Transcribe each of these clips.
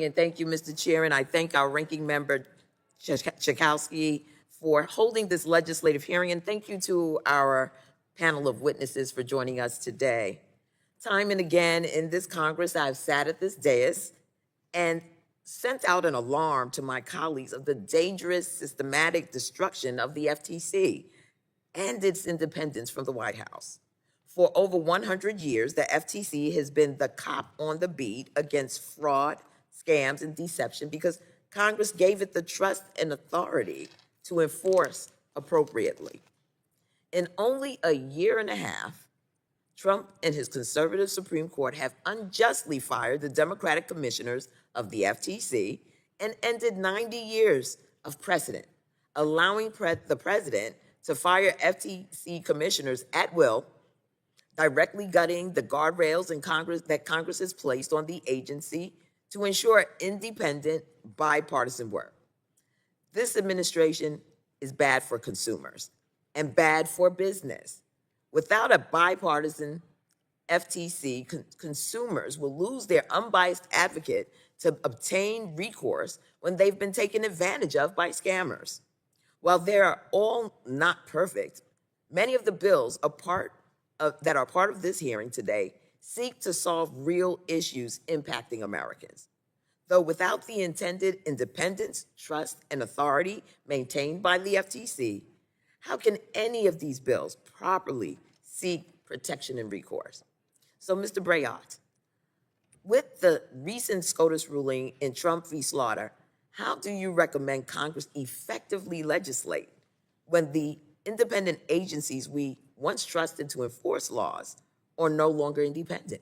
And thank you, Mr. Chair, and I thank our ranking member, Chakowski, for holding this legislative hearing, and thank you to our panel of witnesses for joining us today. Time and again in this Congress, I've sat at this dais and sent out an alarm to my colleagues of the dangerous, systematic destruction of the FTC and its independence from the White House. For over 100 years, the FTC has been the cop on the beat against fraud, scams, and deception because Congress gave it the trust and authority to enforce appropriately. In only a year and a half, Trump and his conservative Supreme Court have unjustly fired the Democratic commissioners of the FTC and ended 90 years of precedent, allowing the president to fire FTC commissioners at will, directly gutting the guardrails in Congress that Congress has placed on the agency to ensure independent, bipartisan work. This administration is bad for consumers and bad for business. Without a bipartisan FTC, consumers will lose their unbiased advocate to obtain recourse when they've been taken advantage of by scammers. While they're all not perfect, many of the bills that are part of this hearing today seek to solve real issues impacting Americans. Though without the intended independence, trust, and authority maintained by the FTC, how can any of these bills properly seek protection and recourse? So, Mr. Brayotte, with the recent SCOTUS ruling in Trump v. Slaughter, how do you recommend Congress effectively legislate when the independent agencies we once trusted to enforce laws are no longer independent?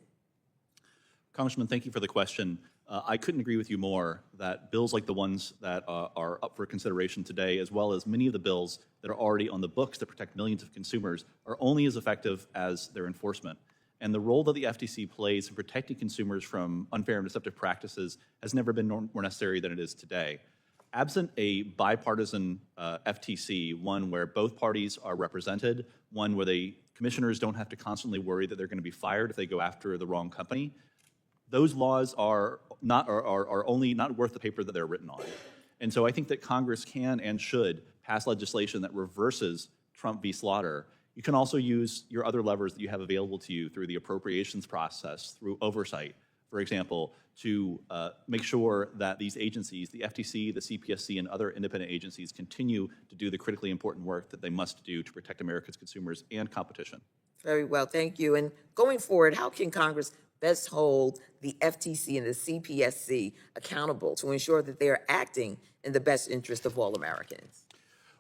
Congressman, thank you for the question. I couldn't agree with you more that bills like the ones that are up for consideration today, as well as many of the bills that are already on the books to protect millions of consumers, are only as effective as their enforcement. And the role that the FTC plays in protecting consumers from unfair and deceptive practices has never been more necessary than it is today. Absent a bipartisan FTC, one where both parties are represented, one where the commissioners don't have to constantly worry that they're going to be fired if they go after the wrong company, those laws are only not worth the paper that they're written on. And so I think that Congress can and should pass legislation that reverses Trump v. Slaughter. You can also use your other levers that you have available to you through the appropriations process, through oversight, for example, to make sure that these agencies, the FTC, the CPSC, and other independent agencies continue to do the critically important work that they must do to protect America's consumers and competition. Very well, thank you. And going forward, how can Congress best hold the FTC and the CPSC accountable to ensure that they are acting in the best interest of all Americans?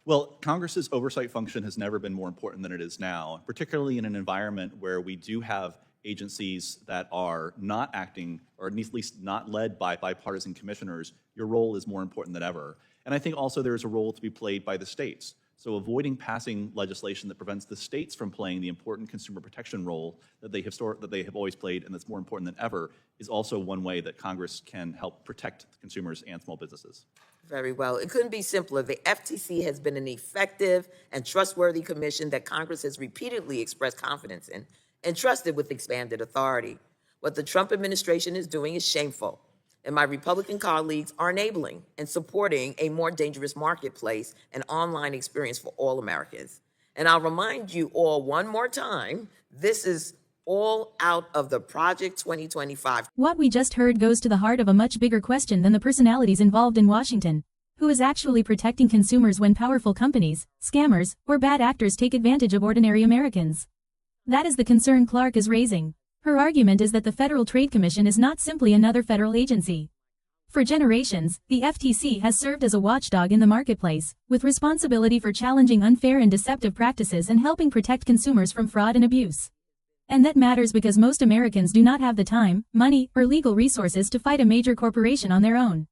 Well, Congress's oversight function has never been more important than it is now, particularly in an environment where we do have agencies that are not acting, or at least not led by bipartisan commissioners. Your role is more important than ever. And I think also there is a role to be played by the states. So avoiding passing legislation that prevents the states from playing the important consumer protection role that they have always played, and that's more important than ever, is also one way that Congress can help protect consumers and small businesses. Very well. It couldn't be simpler. The FTC has been an effective and trustworthy commission that Congress has repeatedly expressed confidence in and trusted with expanded authority. What the Trump administration is doing is shameful, and my Republican colleagues are enabling and supporting a more dangerous marketplace and online experience for all Americans. And I'll remind you all one more time, this is all out of the Project 2025. What we just heard goes to the heart of a much bigger question than the personalities involved in Washington. Who is actually protecting consumers when powerful companies, scammers, or bad actors take advantage of ordinary Americans? That is the concern Clark is raising. Her argument is that the Federal Trade Commission is not simply another federal agency. For generations, the FTC has served as a watchdog in the marketplace, with responsibility for challenging unfair and deceptive practices and helping protect consumers from fraud and abuse. And that matters because most Americans do not have the time, money, or legal resources to fight a major corporation on their own.